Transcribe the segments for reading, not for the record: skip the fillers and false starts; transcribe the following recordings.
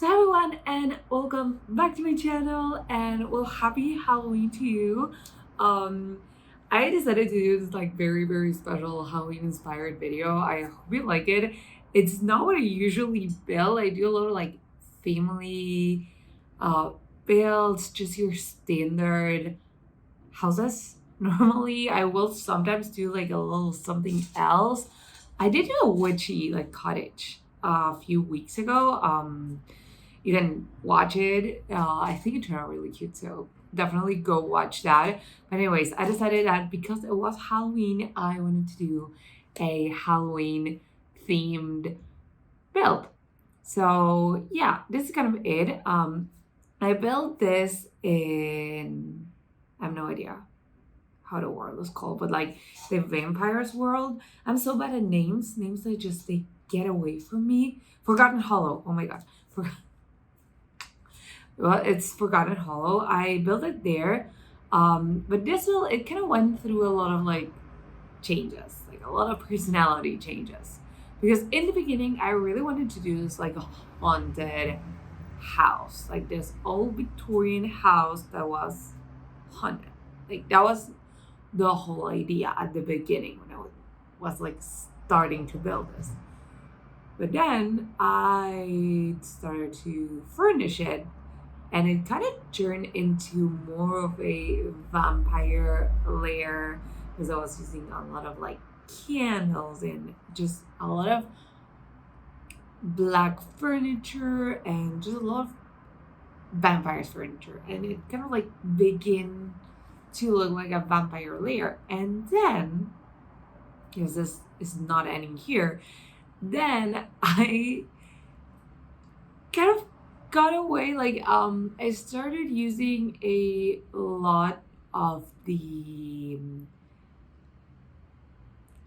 So everyone, and welcome back to my channel, and well, happy Halloween to you. um I decided to do this like very special Halloween inspired video. I hope you like it. It's not what I usually build. I do a lot of like family uh builds, just your standard houses. Normally I will sometimes do like a little something else. I did do a witchy like cottage a few weeks ago. You can watch it. I think it turned out really cute, so definitely go watch that. But anyways, I decided that because it was Halloween, I wanted to do a Halloween themed build. So yeah, this is kind of it. I built this in, I have no idea how the world is called, but like the vampires world. I'm so bad at names. Names that just they get away from me. Forgotten Hollow. Oh my god. Well, it's Forgotten Hollow. I built it there. But this will it kind of went through a lot of like changes, like a lot of personality changes. Because in the beginning, I really wanted to do this like a haunted house, like this old Victorian house that was haunted. Like that was the whole idea at the beginning when I was like starting to build this. But then I started to furnish it, and it kind of turned into more of a vampire lair because I was using a lot of like candles and just a lot of black furniture and just a lot of vampires furniture, and it kind of like began to look like a vampire lair. And then, because this is not ending here, then I kind of got away, like I started using a lot of the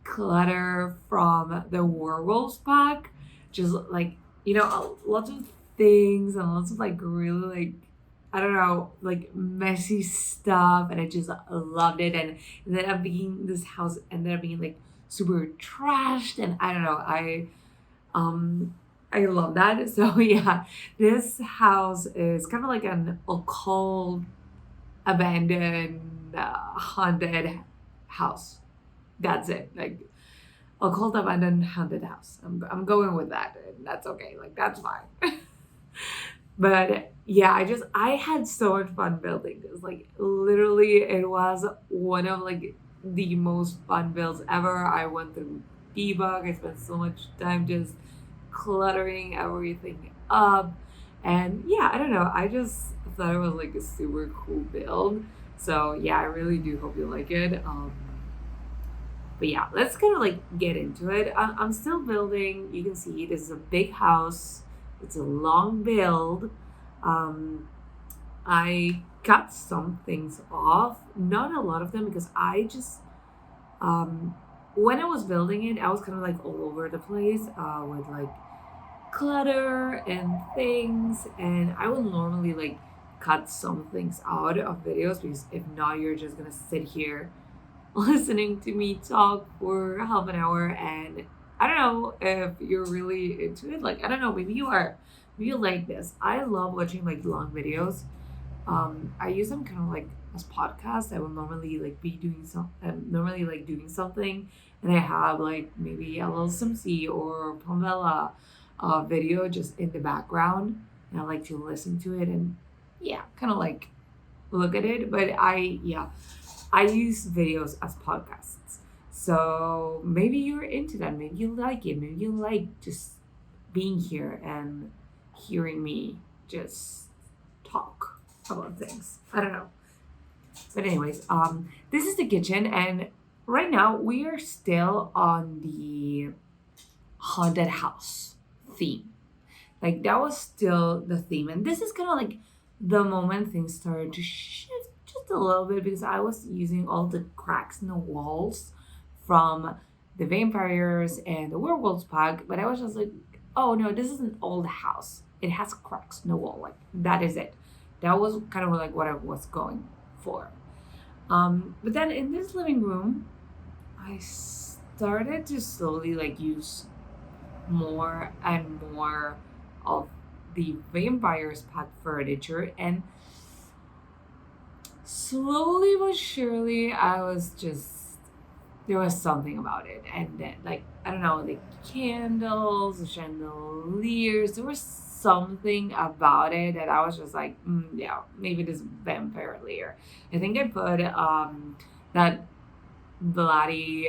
clutter from the werewolf pack, just like lots of things and lots of like really like, I don't know, like messy stuff, and I just loved it. And ended up being this house ended up being like super trashed, and I don't know, um I love that. So yeah, this house is kind of like an occult, abandoned, haunted house. That's it. Like occult, abandoned, haunted house. I'm going with that, and that's okay. Like that's fine. But yeah, I had so much fun building this. Like literally, it was one of like the most fun builds ever. I went through debug. I spent so much time just cluttering everything up. And yeah, I don't know. I just thought it was like a super cool build. So yeah, I really do hope you like it. But yeah, let's kind of like get into it. I'm still building. You can see this is a big house. It's a long build. I cut some things off, not a lot of them, because I just when I was building it, I was kind of like all over the place with like clutter and things, and I would normally like cut some things out of videos, because if not, you're just gonna sit here listening to me talk for half an hour, and I don't know if you're really into it. Like I don't know, maybe you are, maybe you like this. I love watching like long videos. I use them kind of like as podcasts. I will normally like be doing normally like doing something, and I have like maybe a little Simsi or Pamela video just in the background, and I like to listen to it and yeah, kind of like look at it. But I use videos as podcasts. So maybe you're into that. Maybe you like it. Maybe you like just being here and hearing me just talk about things. I don't know. But anyways, this is the kitchen, and right now we are still on the haunted house theme. Like that was still the theme, and this is kind of like the moment things started to shift just a little bit, because I was using all the cracks in the walls from the vampires and the werewolves pack, but I was just like, oh no, this is an old house. It has cracks in the wall. Like that is it. That was kind of like what I was going for. But then in this living room, I started to slowly like use more and more of the vampires pack furniture, and slowly but surely I was just, there was something about it. And then, like, I don't know, the candles, the chandeliers, there was something about it that I was just like, yeah, maybe this vampire layer. I think I put that bloody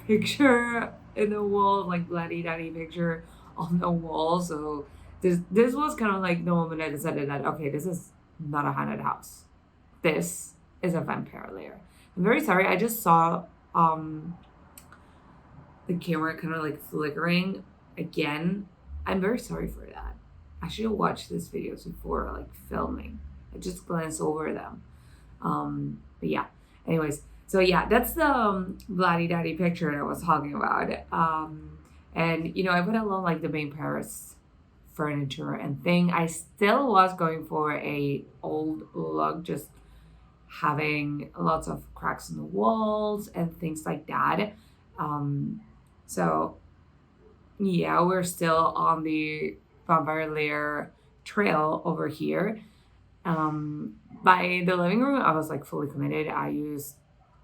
picture in the wall, like bloody daddy picture on the wall. So this was kind of like the moment I decided that, okay, this is not a haunted house. This is a vampire layer. I'm very sorry. I just saw um the camera kind of like flickering again. I'm very sorry for that. I should have watched these videos before like filming. I just glanced over them. But yeah. Anyways, so yeah, that's the bloody daddy picture that I was talking about. And you know, I put along like the main Paris furniture and thing. I still was going for a old look, just having lots of cracks in the walls and things like that. So yeah, we're still on the vampire lair trail over here. By the living room, I was like fully committed. I used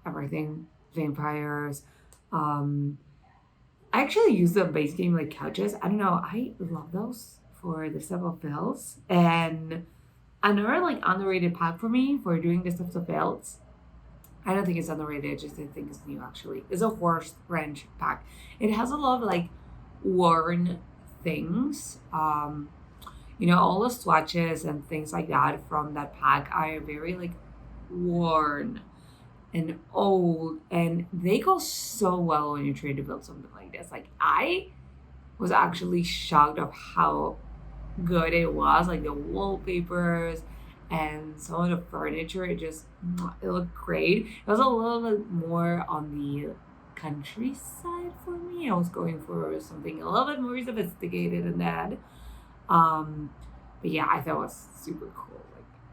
everything vampires. I actually use the base game like couches. I don't know. I love those for this type of builds. And another like underrated pack for me for doing this types of builds. I don't think it's underrated. I just think it's new actually. It's a horse wrench pack. It has a lot of like worn things. You know, all the swatches and things like that from that pack are very like worn and old, and they go so well when you're trying to build something like this. Like I was actually shocked of how good it was, like the wallpapers and some of the furniture. It looked great. It was a little bit more on the countryside for me. I was going for something a little bit more sophisticated than that. But yeah, I thought it was super cool.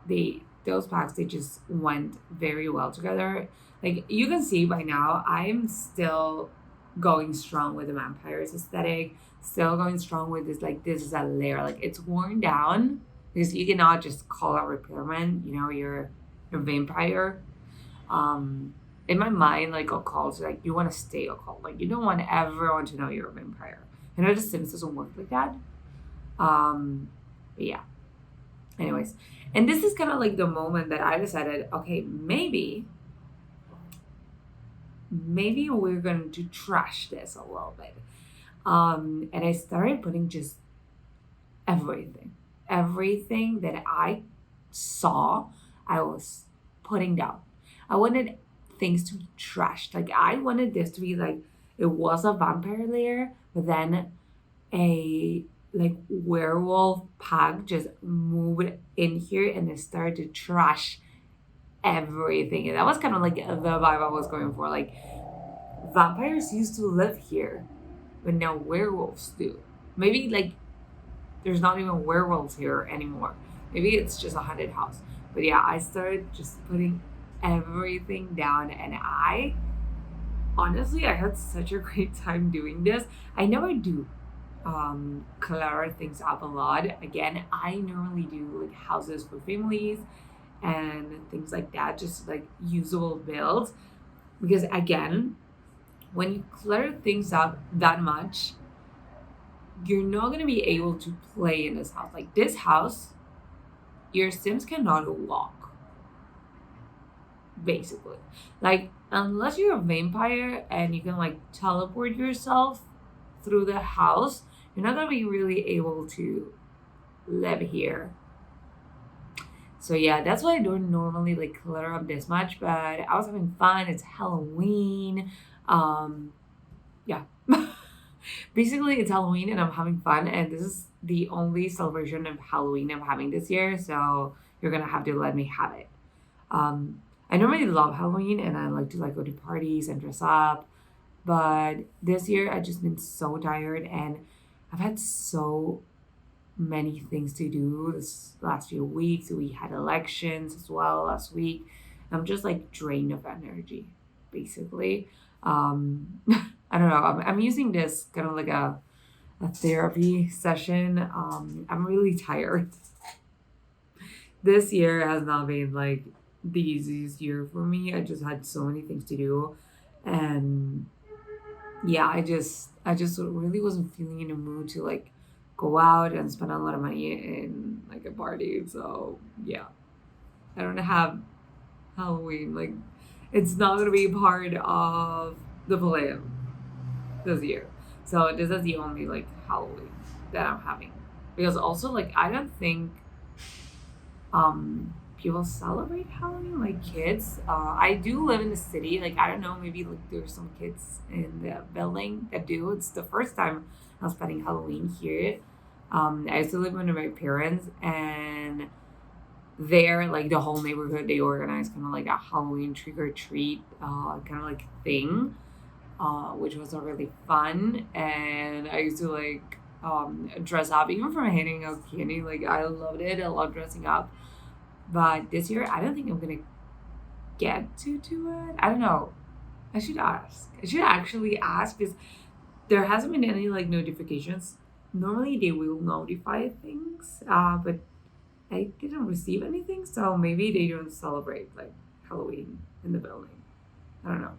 Like those packs, they just went very well together. Like you can see by now, I'm still going strong with the vampires aesthetic. Still going strong with this. Like this is a layer. Like it's worn down because you cannot just call out repairman. You know, you're a vampire. In my mind, like occult, like you want to stay occult. Like you don't want everyone to know you're a vampire. I know the Sims doesn't work like that. But yeah. Anyways, and this is kind of like the moment that I decided, okay, maybe we're going to trash this a little bit. And I started putting just everything that I saw, I was putting down. I wanted things to be trashed. Like I wanted this to be like, it was a vampire layer, but then a like werewolf pack just moved in here and it started to trash everything. And that was kind of like the vibe I was going for. Like vampires used to live here, but now werewolves do. Maybe like there's not even werewolves here anymore. Maybe it's just a haunted house. But yeah, I started just putting everything down, and I honestly I had such a great time doing this. I never do color things up a lot. Again, I normally do like houses for families and things like that, just like usable builds. Because again, when you clutter things up that much, you're not gonna be able to play in this house. Like this house, your Sims cannot walk. Basically. Like unless you're a vampire and you can like teleport yourself through the house, you're not gonna be really able to live here. So yeah, that's why I don't normally like clutter up this much, but I was having fun. It's Halloween. Yeah. Basically it's Halloween and I'm having fun, and this is the only celebration of Halloween I'm having this year, so you're gonna have to let me have it. I normally love Halloween and I like to like go to parties and dress up, but this year I've just been so tired and I've had so many things to do this last few weeks. We had elections as well last week. I'm just like drained of energy, basically. I don't know. I'm using this kind of like a a therapy session. I'm really tired. This year has not been like the easiest year for me. I just had so many things to do, and yeah, I just really wasn't feeling in the mood to like go out and spend a lot of money in like a party. So yeah, I don't have Halloween. Like, it's not gonna be part of the plan this year. So this is the only like Halloween that I'm having. Because also like I don't think people celebrate Halloween like kids. I do live in the city. Like I don't know, maybe like there's some kids in the building that do. It's the first time I'm spending Halloween here. I used to live with my parents, and there like the whole neighborhood they organized kind of like a Halloween trick or treat kind of like thing, which was really fun. And I used to like dress up even from handing out candy. Like I loved it. I love dressing up. But this year, I don't think I'm gonna get to do it. I don't know. I should ask. I should actually ask because there hasn't been any like notifications. Normally, they will notify things, but I didn't receive anything. So maybe they don't celebrate like Halloween in the building. I don't know.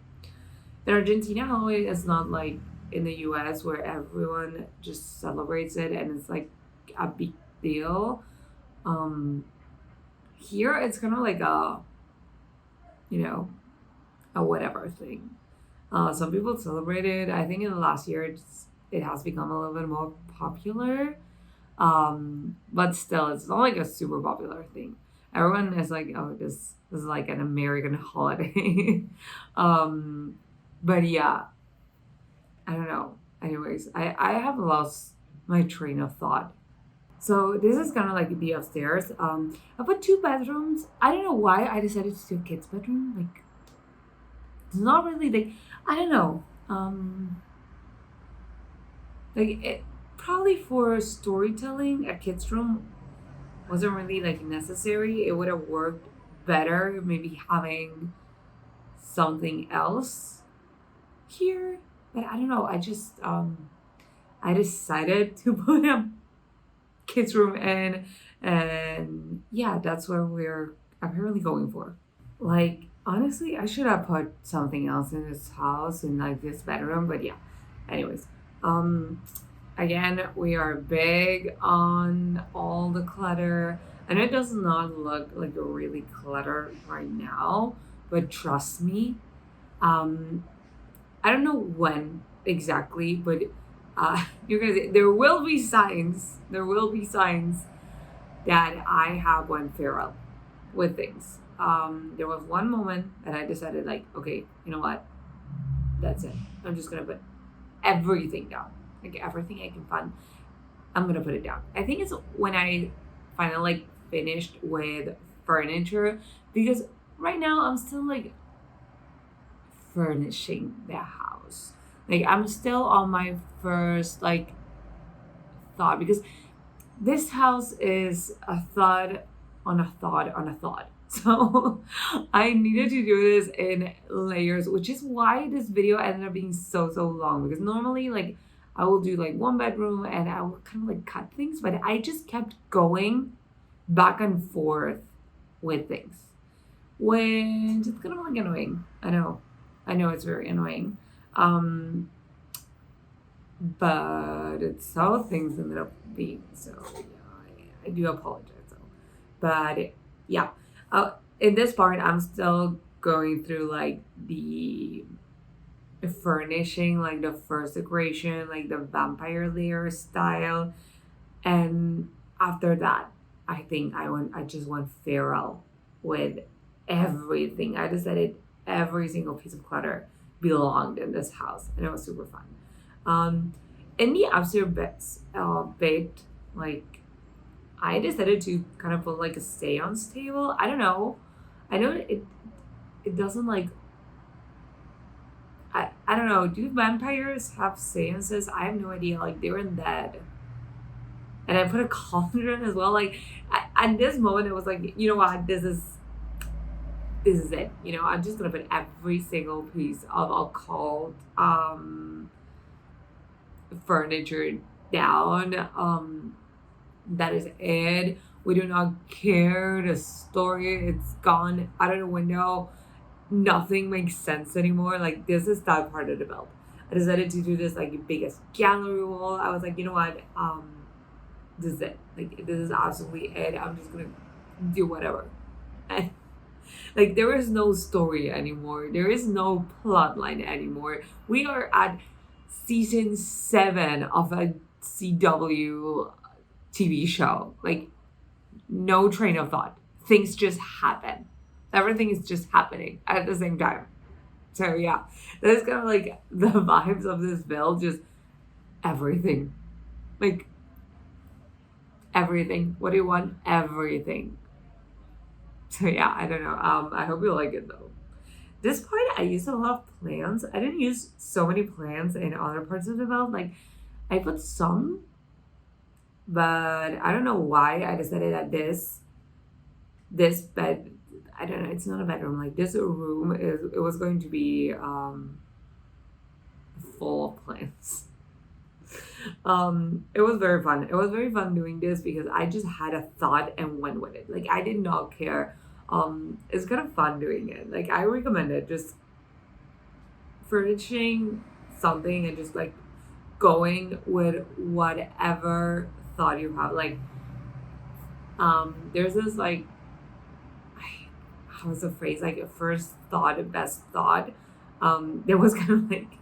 In Argentina, Halloween is not like in the US where everyone just celebrates it and it's like a big deal. Um, Here, it's kind of like you know, a whatever thing. Some people celebrate it. I think in the last year, it has become a little bit more popular. But still, it's not like a super popular thing. Everyone is like, oh, this is like an American holiday. um, but yeah, I don't know. Anyways, I have lost my train of thought. So this is kind of like the upstairs. I put two bedrooms. I don't know why I decided to do a kids bedroom. Like it's not really like I don't know. Like it probably for storytelling, a kids room wasn't really like necessary. It would have worked better maybe having something else here. But I don't know. I decided to put a kids room in, and yeah, that's what we're apparently going for. Like honestly, I should have put something else in this house in like this bedroom, but yeah. Anyways, um, again, we are big on all the clutter, and it does not look like a really clutter right now, but trust me, um, I don't know when exactly, but you're gonna say there will be signs. There will be signs that I have went feral with things. There was one moment that I decided, like, okay, you know what? That's it. I'm just gonna put everything down, like everything I can find. I'm gonna put it down. I think it's when I finally like finished with furniture because right now I'm still like furnishing the house. Like I'm still on my first like thought because this house is a thought on a thought on a thought. So I needed to do this in layers, which is why this video ended up being so long because normally like I will do like one bedroom and I will kind of like cut things, but I just kept going back and forth with things, which is kind of like annoying. I know it's very annoying. Um, but it's how things ended up being. So yeah, I do apologize. So, but yeah, in this part, I'm still going through like the furnishing, like the first decoration, like the vampire layer style, and after that, I think I just went feral with everything. I decided every single piece of clutter belonged in this house, and it was super fun. In the upstairs bed, like I decided to kind of put like a seance table. I don't know. I know it doesn't like I don't know. Do vampires have seances? I have no idea. Like they were in bed, and I put a cauldron as well. Like at this moment, it was like, you know what, this is it. You know, I'm just gonna put every single piece of occult furniture down. That is it. We do not care. The story, it's gone out of the window. Nothing makes sense anymore. Like, this is that part of the build. I decided to do this like biggest gallery wall. I was like, you know what? This is it. Like, this is absolutely it. I'm just gonna do whatever. And like, there is no story anymore. There is no plot line anymore. We are at season 7 of a CW TV show. Like, no train of thought. Things just happen. Everything is just happening at the same time. So yeah, that's kind of like the vibes of this build. Just everything. Like, everything. What do you want? Everything. So yeah, I don't know. I hope you like it though. This part I used a lot of plants. I didn't use so many plants in other parts of the build. Like, I put some, but I don't know why I decided that this bed, I don't know, it's not a bedroom. Like, this room it was going to be full of plants. It was very fun. It was very fun doing this because I just had a thought and went with it. Like, I did not care. It's kind of fun doing it. Like, I recommend it. Just furnishing something and just like going with whatever thought you have. Like, there's this like, how was the phrase? Like, a first thought, best thought. There was kind of like,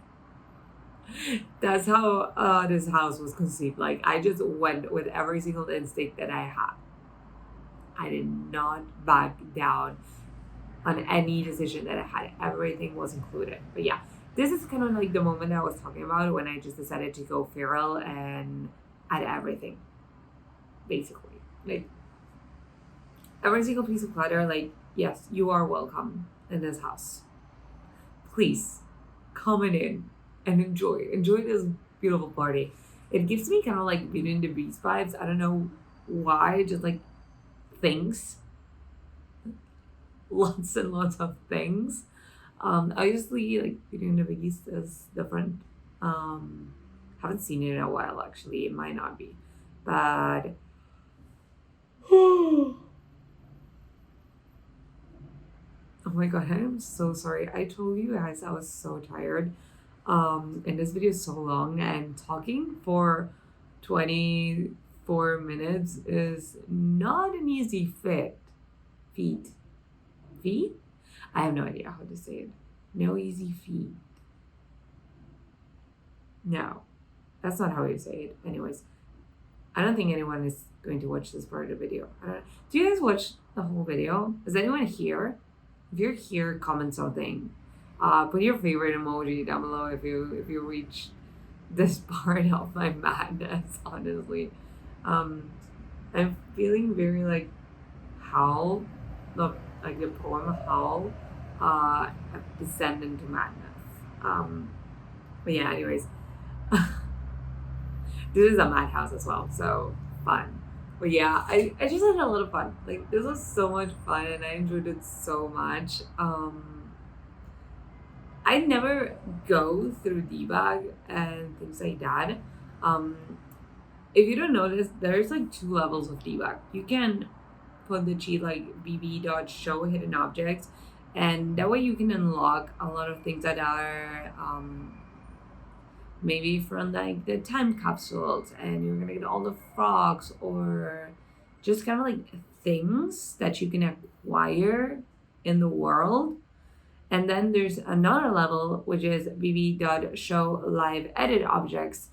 that's how this house was conceived. Like, I just went with every single instinct that I had. I did not back down on any decision that I had. Everything was included. But yeah, this is kind of like the moment that I was talking about when I just decided to go feral and add everything. Basically. Like, every single piece of clutter, like, yes, you are welcome in this house. Please come in and enjoy this beautiful party. It gives me kind of like Beauty and the Beast vibes. I don't know why, just like things, lots and lots of things. Obviously, like, Beauty and the Beast is different. Haven't seen it in a while, actually. It might not be, but oh my god, I'm so sorry. I told you guys I was so tired. And this video is so long, and talking for 24 minutes is not an easy feat. I have no idea how to say it. No easy feat. No, that's not how you say it. Anyways, I don't think anyone is going to watch this part of the video. Do you guys watch the whole video? Is anyone here? If you're here, comment something. Put your favorite emoji down below if you reach this part of my madness. Honestly, I'm feeling very like Howl, like the poem Howl, descend into madness. But yeah, anyways, this is a madhouse as well, so fun. But yeah, I just had a lot of fun. Like, this was so much fun, and I enjoyed it so much. I never go through debug and things like that. If you don't notice, there's like 2 levels of debug. You can put the cheat like bb.show hidden objects, and that way you can unlock a lot of things that are maybe from like the time capsules, and you're gonna get all the frogs, or just kind of like things that you can acquire in the world. And then there's another level, which is bb.show live edit objects.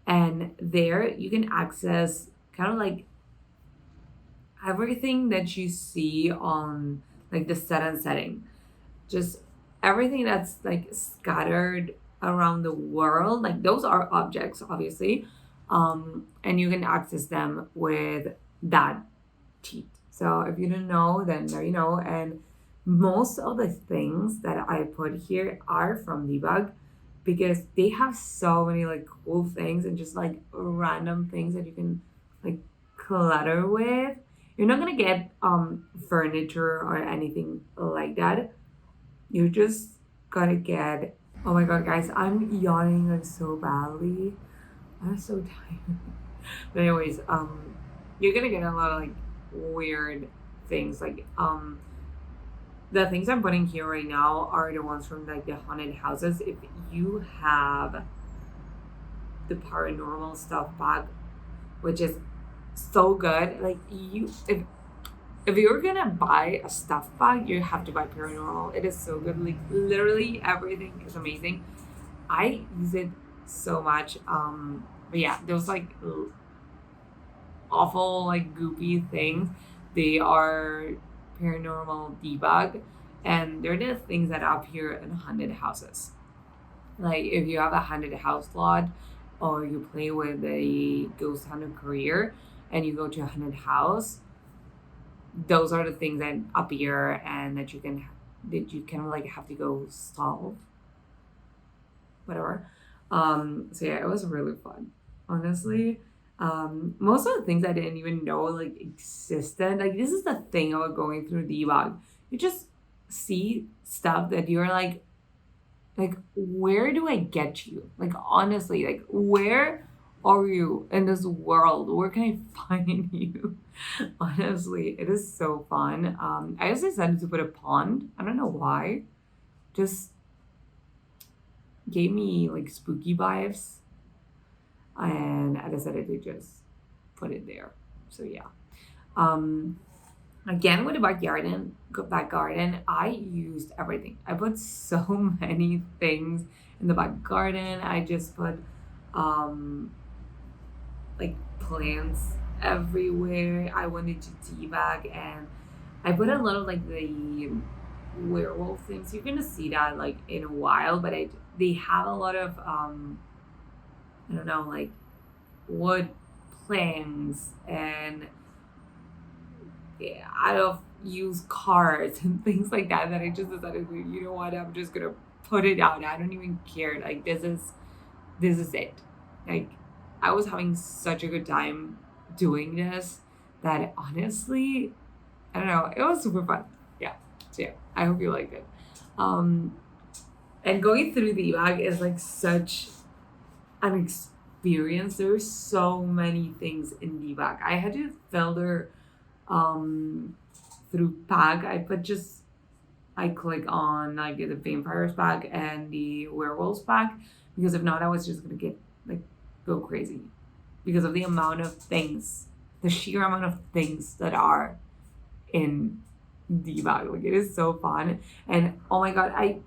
And there you can access kind of like everything that you see on like the set and setting. Just everything that's like scattered around the world. Like, those are objects, obviously. And you can access them with that cheat. So if you don't know, then there you know. And most of the things that I put here are from debug, because they have so many like cool things and just like random things that you can like clutter with. You're not gonna get furniture or anything like that. You're just gonna get, oh my god, guys, I'm yawning like so badly. I'm so tired. But anyways, you're gonna get a lot of like weird things. Like the things I'm putting here right now are the ones from like the haunted houses. If you have the paranormal stuff bag, which is so good, like you if you're gonna buy a stuff bag, you have to buy paranormal. It is so good. Like literally everything is amazing. I use it so much. But yeah, those like awful like goopy things, they are paranormal debug, and they're the things that appear in haunted houses. Like if you have a haunted house lot, or you play with a ghost hunter career, and you go to a haunted house, those are the things that appear and that you kind of like have to go solve, whatever. So yeah, it was really fun, honestly. Most of the things I didn't even know like existed. Like this is the thing about going through debug. You just see stuff that you're like where do I get you? Like honestly, like where are you in this world? Where can I find you? Honestly, it is so fun. I just decided to put a pond. I don't know why. Just gave me like spooky vibes, and I decided to just put it there. So yeah. Um, Again with the back garden, I used everything. I put so many things in the back garden. I just put um like plants everywhere. I wanted to debug, and I put a lot of like the werewolf things. You're gonna see that like in a while, but they have a lot of I don't know, like wood planks and yeah, out of used cars and things like that I just decided to, you know what, I'm just gonna put it out. I don't even care. Like this is it. Like I was having such a good time doing this that honestly, I don't know, it was super fun. Yeah. So yeah, I hope you liked it. Um and going through the bag is like such an experience. There's so many things in debug. I had to filter through pack. I click on like the vampires pack and the werewolves pack, because if not I was just gonna get like go crazy because of the amount of things, the sheer amount of things that are in debug. Like it is so fun. And oh my god, I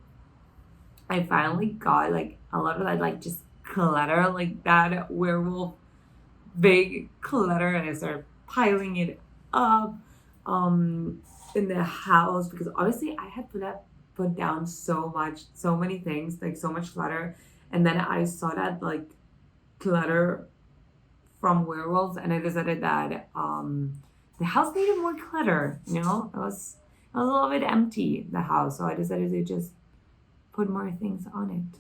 finally got like a lot of that like just clutter, like that werewolf big clutter, and I started piling it up in the house, because obviously I had put down so many things, like so much clutter, and then I saw that like clutter from werewolves, and I decided that the house needed more clutter. You know, it was a little bit empty, the house, so I decided to just put more things on it.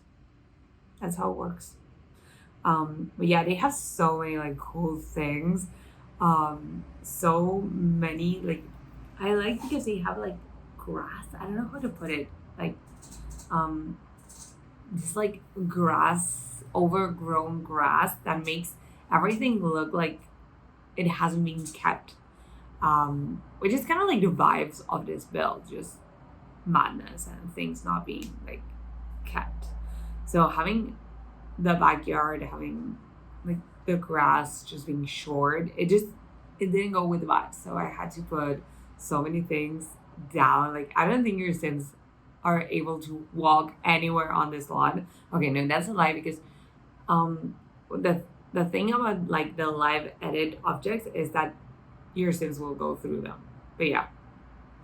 That's how it works. But yeah, they have so many like cool things. So many like I like because they have like grass. I don't know how to put it. Like um this like grass, overgrown grass that makes everything look like it hasn't been kept. Which is kind of like the vibes of this build, just madness and things not being like kept. So having the backyard, having like the grass just being short, it didn't go with the vibe. So I had to put so many things down. Like I don't think your Sims are able to walk anywhere on this lawn. Okay, no, that's a lie, because um the thing about like the live edit objects is that your Sims will go through them. But yeah,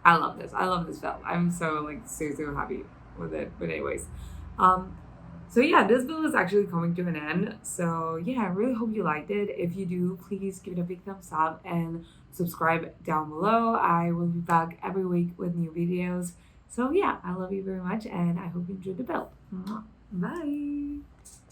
I love this. I love this build. I'm so like so happy with it. But anyways, so yeah, this build is actually coming to an end. So yeah, I really hope you liked it. If you do, please give it a big thumbs up and subscribe down below. I will be back every week with new videos. So yeah, I love you very much, and I hope you enjoyed the build. Bye.